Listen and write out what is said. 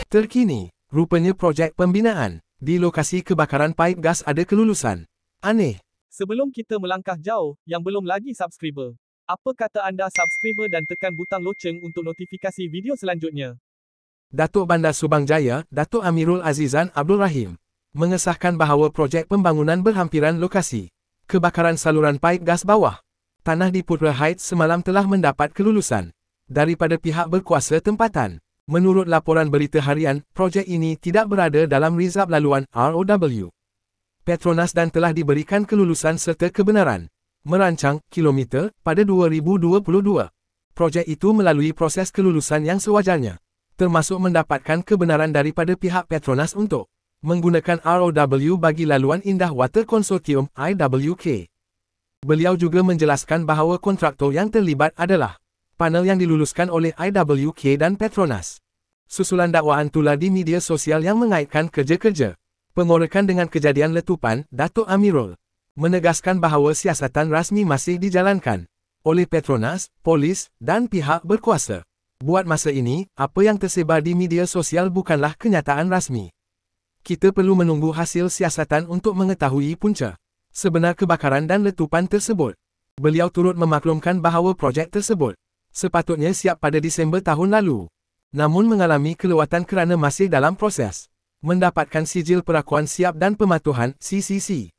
Terkini, rupanya projek pembinaan di lokasi kebakaran paip gas ada kelulusan. Aneh. Sebelum kita melangkah jauh, yang belum lagi subscriber, apa kata anda subscriber dan tekan butang loceng untuk notifikasi video selanjutnya? Datuk Bandar Subang Jaya, Datuk Amirul Azizan Abdul Rahim, mengesahkan bahawa projek pembangunan berhampiran lokasi kebakaran saluran paip gas bawah tanah di Putra Heights semalam telah mendapat kelulusan daripada pihak berkuasa tempatan. Menurut laporan berita harian, projek ini tidak berada dalam rizab laluan ROW Petronas dan telah diberikan kelulusan serta kebenaran merancang kilometer pada 2022. Projek itu melalui proses kelulusan yang sewajarnya, termasuk mendapatkan kebenaran daripada pihak Petronas untuk menggunakan ROW bagi laluan Indah Water Consortium IWK. Beliau juga menjelaskan bahawa kontraktor yang terlibat adalah panel yang diluluskan oleh IWK dan Petronas. Susulan dakwaan tular di media sosial yang mengaitkan kerja-kerja pengorekan dengan kejadian letupan, Datuk Amirul menegaskan bahawa siasatan rasmi masih dijalankan oleh Petronas, polis, dan pihak berkuasa. Buat masa ini, apa yang tersebar di media sosial bukanlah kenyataan rasmi. Kita perlu menunggu hasil siasatan untuk mengetahui punca sebenar kebakaran dan letupan tersebut. Beliau turut memaklumkan bahawa projek tersebut sepatutnya siap pada Disember tahun lalu, namun mengalami kelewatan kerana masih dalam proses mendapatkan sijil perakuan siap dan pematuhan (CCC).